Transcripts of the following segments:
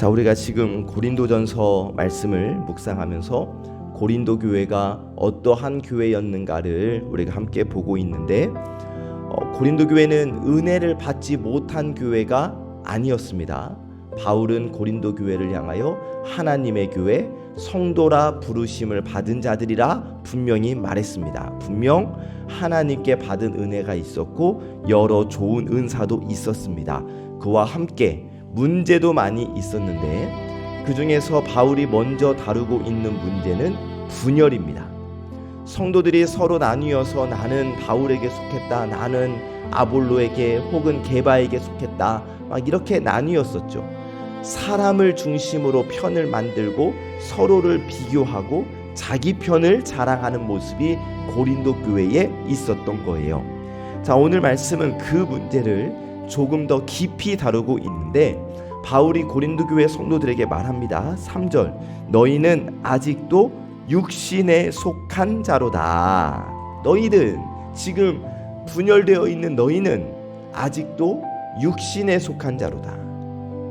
자, 우리가 지금 고린도전서 말씀을 묵상하면서 고린도 교회가 어떠한 교회였는가를 우리가 함께 보고 있는데, 고린도 교회는 은혜를 받지 못한 교회가 아니었습니다. 바울은 고린도 교회를 향하여 하나님의 교회, 성도라 부르심을 받은 자들이라 분명히 말했습니다. 분명 하나님께 받은 은혜가 있었고 여러 좋은 은사도 있었습니다. 그와 함께 문제도 많이 있었는데, 그 중에서 바울이 먼저 다루고 있는 문제는 분열입니다. 성도들이 서로 나뉘어서 나는 바울에게 속했다, 나는 아볼로에게 혹은 게바에게 속했다, 막 이렇게 나뉘었었죠. 사람을 중심으로 편을 만들고 서로를 비교하고 자기 편을 자랑하는 모습이 고린도 교회에 있었던 거예요. 자, 오늘 말씀은 그 문제를 조금 더 깊이 다루고 있는데, 바울이 고린도 교회 성도들에게 말합니다. 3절, 너희는 아직도 육신에 속한 자로다. 너희는, 지금 분열되어 있는 너희는 아직도 육신에 속한 자로다.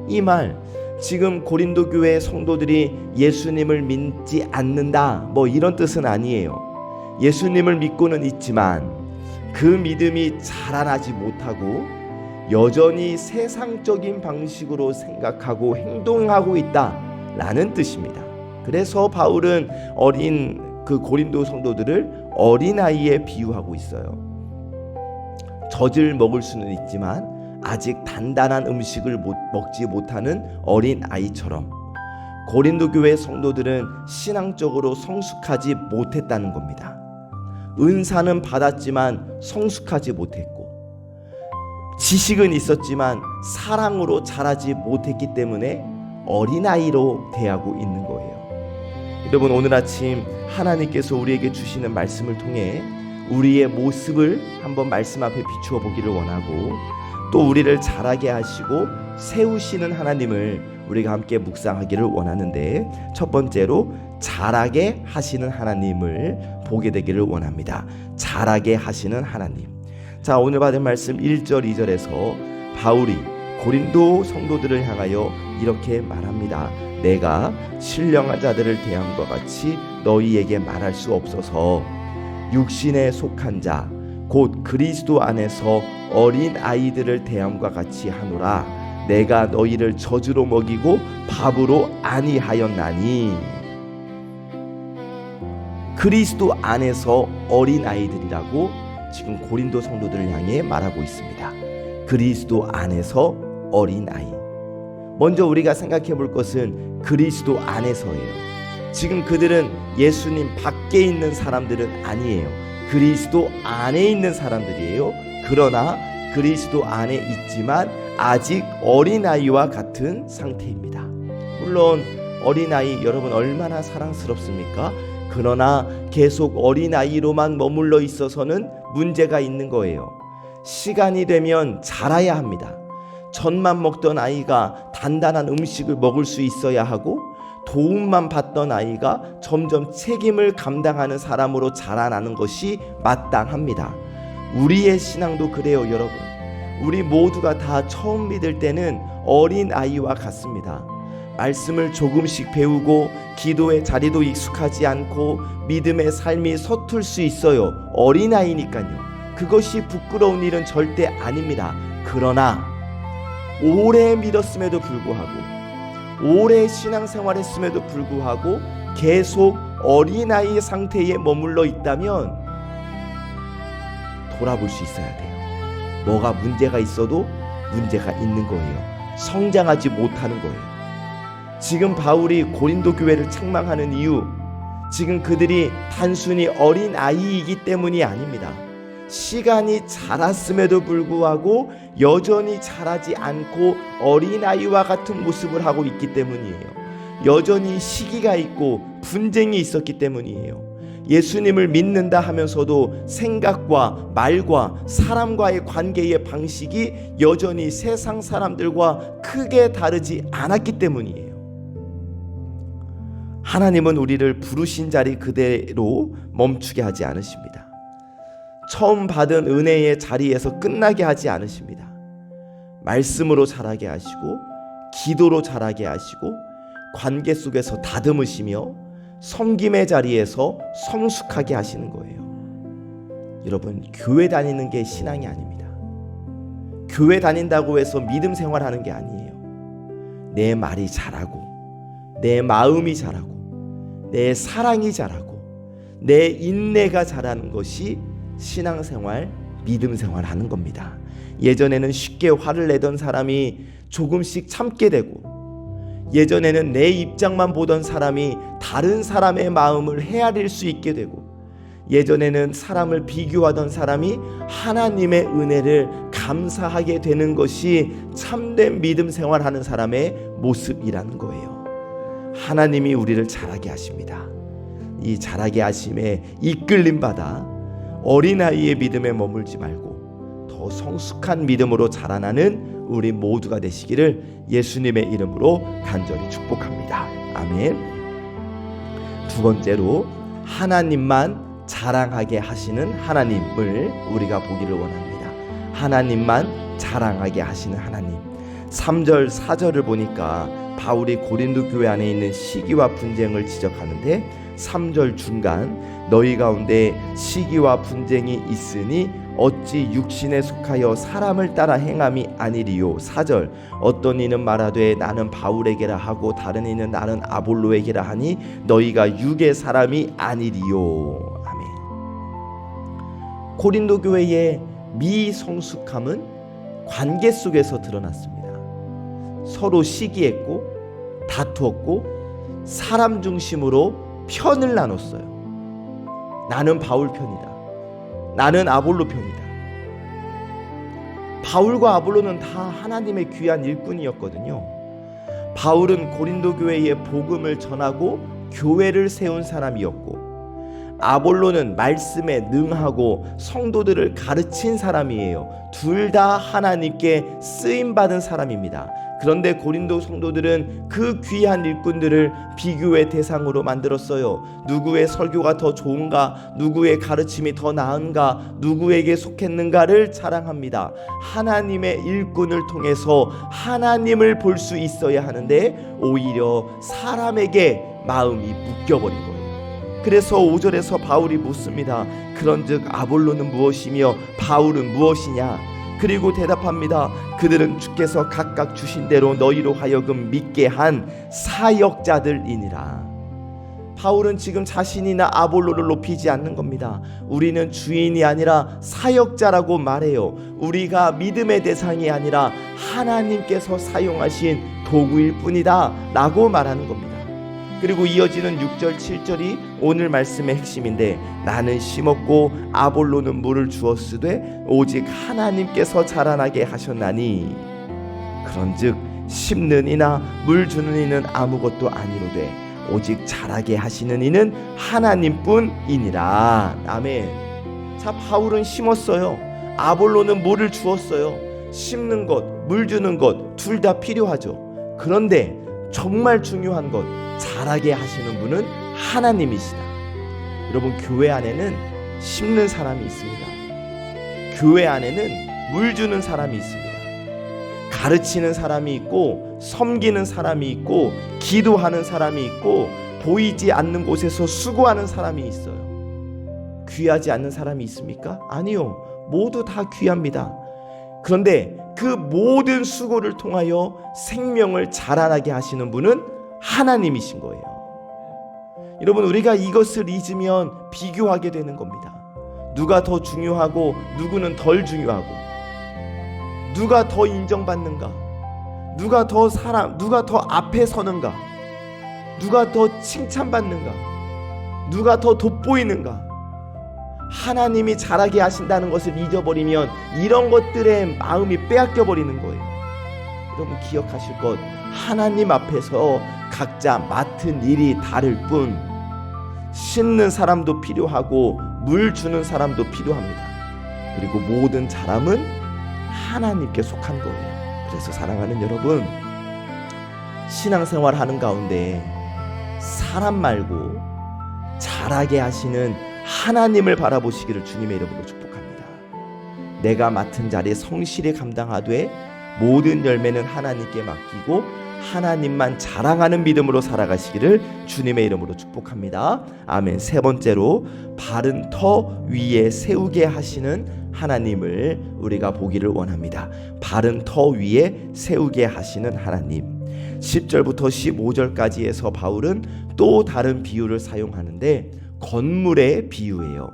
이 말, 지금 고린도 교회 성도들이 예수님을 믿지 않는다, 뭐 이런 뜻은 아니에요. 예수님을 믿고는 있지만 그 믿음이 자라나지 못하고 여전히 세상적인 방식으로 생각하고 행동하고 있다라는 뜻입니다. 그래서 바울은 어린 그 고린도 성도들을 어린아이에 비유하고 있어요. 젖을 먹을 수는 있지만 아직 단단한 음식을 먹지 못하는 어린아이처럼 고린도 교회 성도들은 신앙적으로 성숙하지 못했다는 겁니다. 은사는 받았지만 성숙하지 못했고, 지식은 있었지만 사랑으로 자라지 못했기 때문에 어린아이로 대하고 있는 거예요. 여러분, 오늘 아침 하나님께서 우리에게 주시는 말씀을 통해 우리의 모습을 한번 말씀 앞에 비추어 보기를 원하고, 또 우리를 자라게 하시고 세우시는 하나님을 우리가 함께 묵상하기를 원하는데, 첫 번째로 자라게 하시는 하나님을 보게 되기를 원합니다. 자라게 하시는 하나님. 자, 오늘 받은 말씀 1절 2절에서 바울이 고린도 성도들을 향하여 이렇게 말합니다. 내가 신령한 자들을 대함과 같이 너희에게 말할 수 없어서 육신에 속한 자 곧 그리스도 안에서 어린 아이들을 대함과 같이 하노라. 내가 너희를 저주로 먹이고 밥으로 아니하였나니. 그리스도 안에서 어린 아이들이라고 지금 고린도 성도들을 향해 말하고 있습니다. 그리스도 안에서 어린 아이. 먼저 우리가 생각해 볼 것은 그리스도 안에서예요. 지금 그들은 예수님 밖에 있는 사람들은 아니에요. 그리스도 안에 있는 사람들이에요. 그러나 그리스도 안에 있지만 아직 어린아이와 같은 상태입니다. 물론 어린아이, 여러분 얼마나 사랑스럽습니까? 그러나 계속 어린아이로만 머물러 있어서는 문제가 있는 거예요. 시간이 되면 자라야 합니다. 젖만 먹던 아이가 단단한 음식을 먹을 수 있어야 하고, 도움만 받던 아이가 점점 책임을 감당하는 사람으로 자라나는 것이 마땅합니다. 우리의 신앙도 그래요, 여러분. 우리 모두가 다 처음 믿을 때는 어린아이와 같습니다. 말씀을 조금씩 배우고 기도의 자리도 익숙하지 않고 믿음의 삶이 서툴 수 있어요. 어린아이니까요. 그것이 부끄러운 일은 절대 아닙니다. 그러나 오래 믿었음에도 불구하고, 오래 신앙생활했음에도 불구하고 계속 어린아이 상태에 머물러 있다면 돌아볼 수 있어야 돼요. 뭐가 문제가 있어도 문제가 있는 거예요. 성장하지 못하는 거예요. 지금 바울이 고린도 교회를 책망하는 이유, 지금 그들이 단순히 어린아이이기 때문이 아닙니다. 시간이 자랐음에도 불구하고 여전히 자라지 않고 어린아이와 같은 모습을 하고 있기 때문이에요. 여전히 시기가 있고 분쟁이 있었기 때문이에요. 예수님을 믿는다 하면서도 생각과 말과 사람과의 관계의 방식이 여전히 세상 사람들과 크게 다르지 않았기 때문이에요. 하나님은 우리를 부르신 자리 그대로 멈추게 하지 않으십니다. 처음 받은 은혜의 자리에서 끝나게 하지 않으십니다. 말씀으로 자라게 하시고 기도로 자라게 하시고 관계 속에서 다듬으시며 섬김의 자리에서 성숙하게 하시는 거예요. 여러분, 교회 다니는 게 신앙이 아닙니다. 교회 다닌다고 해서 믿음 생활하는 게 아니에요. 내 말이 자라고, 내 마음이 자라고, 내 사랑이 자라고, 내 인내가 자라는 것이 신앙생활, 믿음 생활하는 겁니다. 예전에는 쉽게 화를 내던 사람이 조금씩 참게 되고, 예전에는 내 입장만 보던 사람이 다른 사람의 마음을 헤아릴 수 있게 되고, 예전에는 사람을 비교하던 사람이 하나님의 은혜를 감사하게 되는 것이 참된 믿음 생활하는 사람의 모습이라는 거예요. 하나님이 우리를 자라게 하십니다. 이 자라게 하심에 이끌림 받아 어린아이의 믿음에 머물지 말고 더 성숙한 믿음으로 자라나는 우리 모두가 되시기를 예수님의 이름으로 간절히 축복합니다. 아멘. 두 번째로, 하나님만 자랑하게 하시는 하나님을 우리가 보기를 원합니다. 하나님만 자랑하게 하시는 하나님. 3절 4절을 보니까 바울이 고린도 교회 안에 있는 시기와 분쟁을 지적하는데, 3절 중간, 너희 가운데 시기와 분쟁이 있으니 어찌 육신에 속하여 사람을 따라 행함이 아니리요. 4절, 어떤 이는 말하되 나는 바울에게라 하고 다른 이는 나는 아볼로에게라 하니 너희가 육의 사람이 아니리요. 아멘. 고린도 교회의 미성숙함은 관계 속에서 드러났습니다. 서로 시기했고 다투었고 사람 중심으로 편을 나눴어요. 나는 바울 편이다, 나는 아볼로 편이다. 바울과 아볼로는 다 하나님의 귀한 일꾼이었거든요. 바울은 고린도 교회에 복음을 전하고 교회를 세운 사람이었고, 아볼로는 말씀에 능하고 성도들을 가르친 사람이에요. 둘 다 하나님께 쓰임받은 사람입니다. 그런데 고린도 성도들은 그 귀한 일꾼들을 비교의 대상으로 만들었어요. 누구의 설교가 더 좋은가, 누구의 가르침이 더 나은가, 누구에게 속했는가를 자랑합니다. 하나님의 일꾼을 통해서 하나님을 볼 수 있어야 하는데 오히려 사람에게 마음이 묶여버린 거예요. 그래서 5절에서 바울이 묻습니다. 그런즉 아볼로는 무엇이며 바울은 무엇이냐? 그리고 대답합니다. 그들은 주께서 각각 주신 대로 너희로 하여금 믿게 한 사역자들이니라. 바울은 지금 자신이나 아볼로를 높이지 않는 겁니다. 우리는 주인이 아니라 사역자라고 말해요. 우리가 믿음의 대상이 아니라 하나님께서 사용하신 도구일 뿐이다 라고 말하는 겁니다. 그리고 이어지는 6절 7절이 오늘 말씀의 핵심인데, 나는 심었고 아볼로는 물을 주었으되 오직 하나님께서 자라나게 하셨나니, 그런즉 심는 이나 물 주는 이는 아무것도 아니로되 오직 자라게 하시는 이는 하나님뿐이니라. 아멘. 자, 바울은 심었어요. 아볼로는 물을 주었어요. 심는 것, 물 주는 것 둘 다 필요하죠. 그런데 정말 중요한 것, 자라게 하시는 분은 하나님이시다. 여러분, 교회 안에는 심는 사람이 있습니다. 교회 안에는 물 주는 사람이 있습니다. 가르치는 사람이 있고, 섬기는 사람이 있고, 기도하는 사람이 있고, 보이지 않는 곳에서 수고하는 사람이 있어요. 귀하지 않는 사람이 있습니까? 아니요, 모두 다 귀합니다. 그런데 그 모든 수고를 통하여 생명을 자라나게 하시는 분은 하나님이신 거예요. 여러분, 우리가 이것을 잊으면 비교하게 되는 겁니다. 누가 더 중요하고 누구는 덜 중요하고, 누가 더 인정받는가, 누가 더 앞에 서는가, 누가 더 칭찬받는가, 누가 더 돋보이는가. 하나님이 자라게 하신다는 것을 잊어버리면 이런 것들에 마음이 빼앗겨 버리는 거예요. 여러분, 기억하실 것, 하나님 앞에서 각자 맡은 일이 다를 뿐, 심는 사람도 필요하고 물 주는 사람도 필요합니다. 그리고 모든 자람은 하나님께 속한 거예요. 그래서 사랑하는 여러분, 신앙생활 하는 가운데 사람 말고 자라게 하시는 하나님을 바라보시기를 주님의 이름으로 축복합니다. 내가 맡은 자리에 성실히 감당하되 모든 열매는 하나님께 맡기고 하나님만 자랑하는 믿음으로 살아가시기를 주님의 이름으로 축복합니다. 아멘. 세 번째로 바른 터 위에 세우게 하시는 하나님을 우리가 보기를 원합니다. 바른 터 위에 세우게 하시는 하나님. 10절부터 15절까지에서 바울은 또 다른 비유를 사용하는데 건물의 비유예요.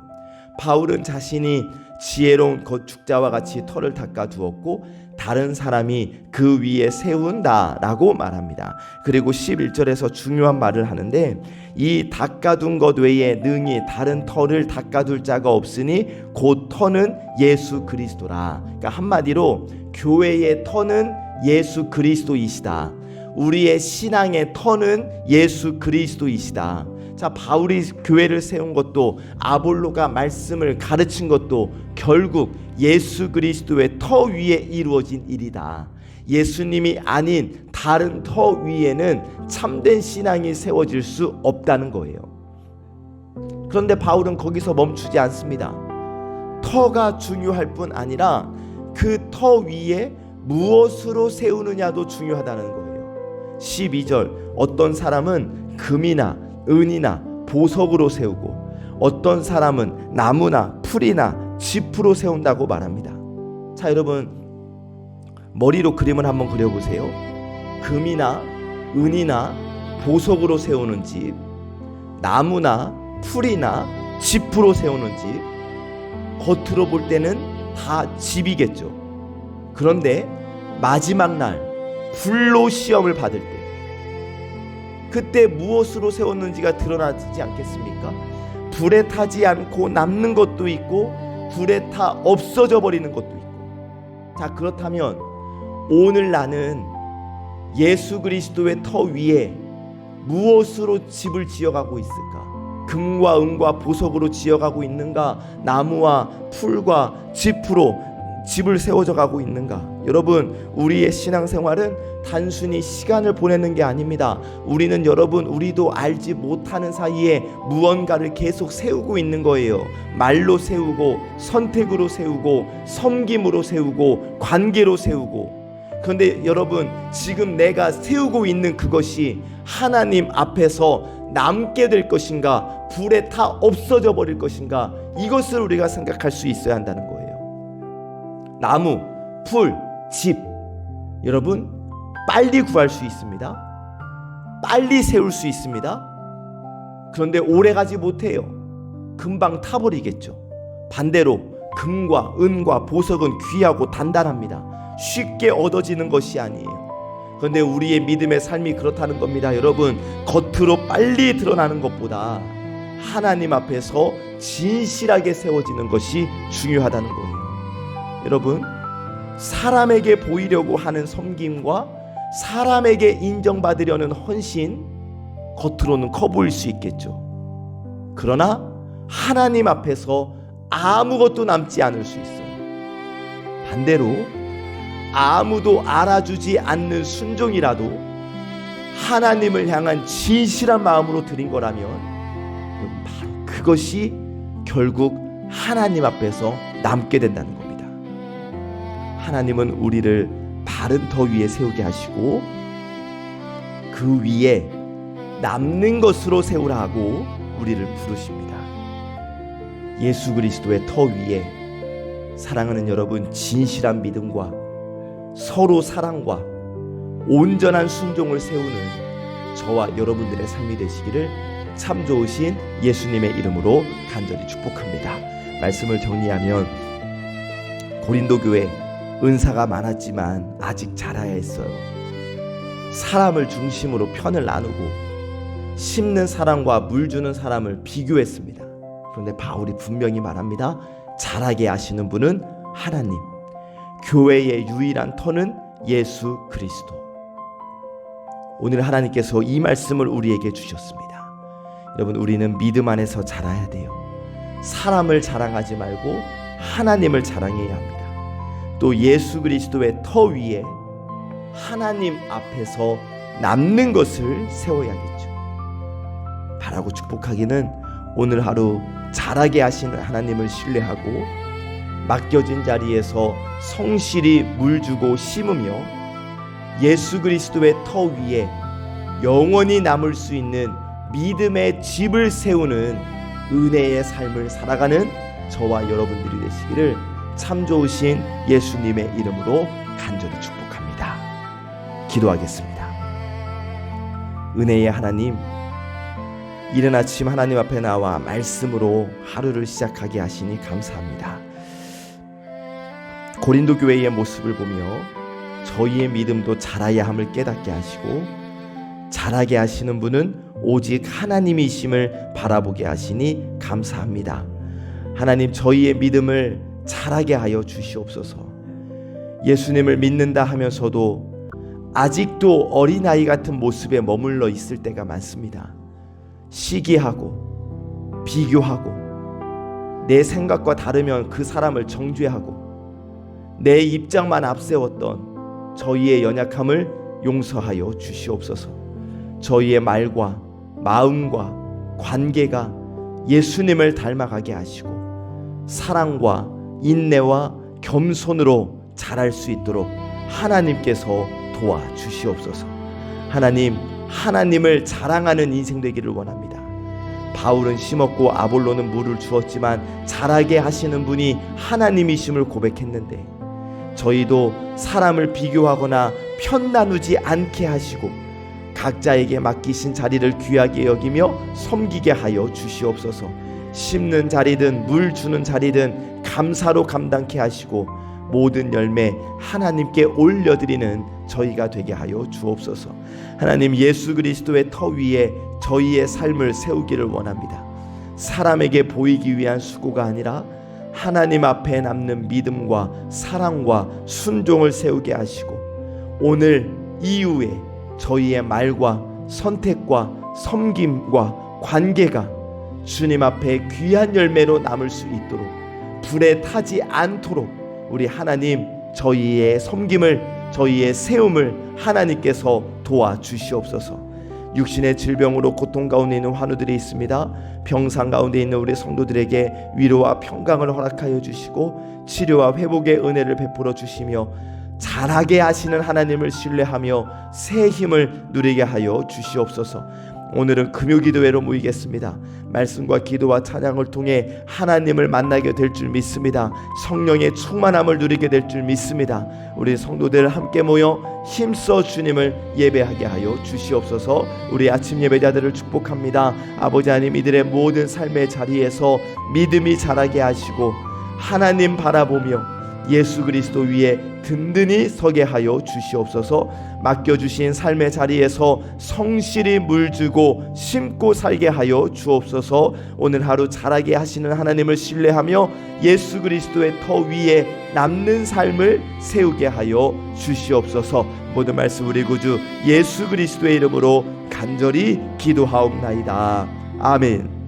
바울은 자신이 지혜로운 건축자와 같이 터를 닦아두었고 다른 사람이 그 위에 세운다라고 말합니다. 그리고 11절에서 중요한 말을 하는데 이 닦아둔 것 외에 능히 다른 터를 닦아둘 자가 없으니 곧 터는 예수 그리스도라. 그러니까 한마디로 교회의 터는 예수 그리스도이시다. 우리의 신앙의 터는 예수 그리스도이시다. 자, 바울이 교회를 세운 것도 아볼로가 말씀을 가르친 것도 결국 예수 그리스도의 터 위에 이루어진 일이다. 예수님이 아닌 다른 터 위에는 참된 신앙이 세워질 수 없다는 거예요. 그런데 바울은 거기서 멈추지 않습니다. 터가 중요할 뿐 아니라 그 터 위에 무엇으로 세우느냐도 중요하다는 거예요. 12절 어떤 사람은 금이나 은이나 보석으로 세우고 어떤 사람은 나무나 풀이나 짚으로 세운다고 말합니다. 자, 여러분 머리로 그림을 한번 그려보세요. 금이나 은이나 보석으로 세우는 집, 나무나 풀이나 짚으로 세우는 집, 겉으로 볼 때는 다 집이겠죠. 그런데 마지막 날 불로 시험을 받을 때 그때 무엇으로 세웠는지가 드러나지 않겠습니까? 불에 타지 않고 남는 것도 있고 불에 타 없어져 버리는 것도 있고. 자, 그렇다면 오늘 나는 예수 그리스도의 터 위에 무엇으로 집을 지어가고 있을까? 금과 은과 보석으로 지어가고 있는가? 나무와 풀과 짚으로 집을 세워져 가고 있는가? 여러분, 우리의 신앙생활은 단순히 시간을 보내는 게 아닙니다. 우리는 여러분, 우리도 알지 못하는 사이에 무언가를 계속 세우고 있는 거예요. 말로 세우고 선택으로 세우고 섬김으로 세우고 관계로 세우고. 그런데 여러분, 지금 내가 세우고 있는 그것이 하나님 앞에서 남게 될 것인가, 불에 타 없어져 버릴 것인가, 이것을 우리가 생각할 수 있어야 한다는 거예요. 나무, 풀, 집, 여러분 빨리 구할 수 있습니다. 빨리 세울 수 있습니다. 그런데 오래 가지 못해요. 금방 타버리겠죠. 반대로 금과 은과 보석은 귀하고 단단합니다. 쉽게 얻어지는 것이 아니에요. 그런데 우리의 믿음의 삶이 그렇다는 겁니다. 여러분, 겉으로 빨리 드러나는 것보다 하나님 앞에서 진실하게 세워지는 것이 중요하다는 거예요. 여러분, 사람에게 보이려고 하는 섬김과 사람에게 인정받으려는 헌신, 겉으로는 커 보일 수 있겠죠. 그러나 하나님 앞에서 아무것도 남지 않을 수 있어요. 반대로 아무도 알아주지 않는 순종이라도 하나님을 향한 진실한 마음으로 드린 거라면 바로 그것이 결국 하나님 앞에서 남게 된다는 겁니다. 하나님은 우리를 바른 터 위에 세우게 하시고 그 위에 남는 것으로 세우라 하고 우리를 부르십니다. 예수 그리스도의 터 위에 사랑하는 여러분, 진실한 믿음과 서로 사랑과 온전한 순종을 세우는 저와 여러분들의 삶이 되시기를 참 좋으신 예수님의 이름으로 간절히 축복합니다. 말씀을 정리하면 고린도 교회 은사가 많았지만 아직 자라야 했어요. 사람을 중심으로 편을 나누고 심는 사람과 물 주는 사람을 비교했습니다. 그런데 바울이 분명히 말합니다. 자라게 하시는 분은 하나님, 교회의 유일한 터는 예수 그리스도. 오늘 하나님께서 이 말씀을 우리에게 주셨습니다. 여러분, 우리는 믿음 안에서 자라야 돼요. 사람을 자랑하지 말고 하나님을 자랑해야 합니다. 또 예수 그리스도의 터 위에 하나님 앞에서 남는 것을 세워야겠죠. 바라고 축복하기는 오늘 하루 자라게 하시는 하나님을 신뢰하고 맡겨진 자리에서 성실히 물 주고 심으며 예수 그리스도의 터 위에 영원히 남을 수 있는 믿음의 집을 세우는 은혜의 삶을 살아가는 저와 여러분들이 되시기를 참 좋으신 예수님의 이름으로 간절히 축복합니다. 기도하겠습니다. 은혜의 하나님, 이른 아침 하나님 앞에 나와 말씀으로 하루를 시작하게 하시니 감사합니다. 고린도 교회의 모습을 보며 저희의 믿음도 자라야 함을 깨닫게 하시고, 자라게 하시는 분은 오직 하나님이심을 바라보게 하시니 감사합니다. 하나님, 저희의 믿음을 자라게 하여 주시옵소서. 예수님을 믿는다 하면서도 아직도 어린아이 같은 모습에 머물러 있을 때가 많습니다. 시기하고 비교하고 내 생각과 다르면 그 사람을 정죄하고 내 입장만 앞세웠던 저희의 연약함을 용서하여 주시옵소서. 저희의 말과 마음과 관계가 예수님을 닮아가게 하시고 사랑과 인내와 겸손으로 자랄 수 있도록 하나님께서 도와주시옵소서. 하나님, 하나님을 자랑하는 인생 되기를 원합니다. 바울은 심었고 아볼로는 물을 주었지만 자라게 하시는 분이 하나님이심을 고백했는데, 저희도 사람을 비교하거나 편 나누지 않게 하시고 각자에게 맡기신 자리를 귀하게 여기며 섬기게 하여 주시옵소서. 심는 자리든 물 주는 자리든 감사로 감당케 하시고 모든 열매 하나님께 올려드리는 저희가 되게 하여 주옵소서. 하나님, 예수 그리스도의 터 위에 저희의 삶을 세우기를 원합니다. 사람에게 보이기 위한 수고가 아니라 하나님 앞에 남는 믿음과 사랑과 순종을 세우게 하시고, 오늘 이후에 저희의 말과 선택과 섬김과 관계가 주님 앞에 귀한 열매로 남을 수 있도록, 불에 타지 않도록 우리 하나님, 저희의 섬김을, 저희의 세움을 하나님께서 도와주시옵소서. 육신의 질병으로 고통 가운데 있는 환우들이 있습니다. 병상 가운데 있는 우리 성도들에게 위로와 평강을 허락하여 주시고 치료와 회복의 은혜를 베풀어 주시며 자라게 하시는 하나님을 신뢰하며 새 힘을 누리게 하여 주시옵소서. 오늘은 금요기도회로 모이겠습니다. 말씀과 기도와 찬양을 통해 하나님을 만나게 될 줄 믿습니다. 성령의 충만함을 누리게 될 줄 믿습니다. 우리 성도들 함께 모여 힘써 주님을 예배하게 하여 주시옵소서. 우리 아침 예배자들을 축복합니다. 아버지 하나님, 이들의 모든 삶의 자리에서 믿음이 자라게 하시고 하나님 바라보며 예수 그리스도 위에 든든히 서게 하여 주시옵소서. 맡겨주신 삶의 자리에서 성실히 물주고 심고 살게 하여 주옵소서. 오늘 하루 자라게 하시는 하나님을 신뢰하며 예수 그리스도의 터 위에 남는 삶을 세우게 하여 주시옵소서. 모든 말씀 우리 구주 예수 그리스도의 이름으로 간절히 기도하옵나이다. 아멘.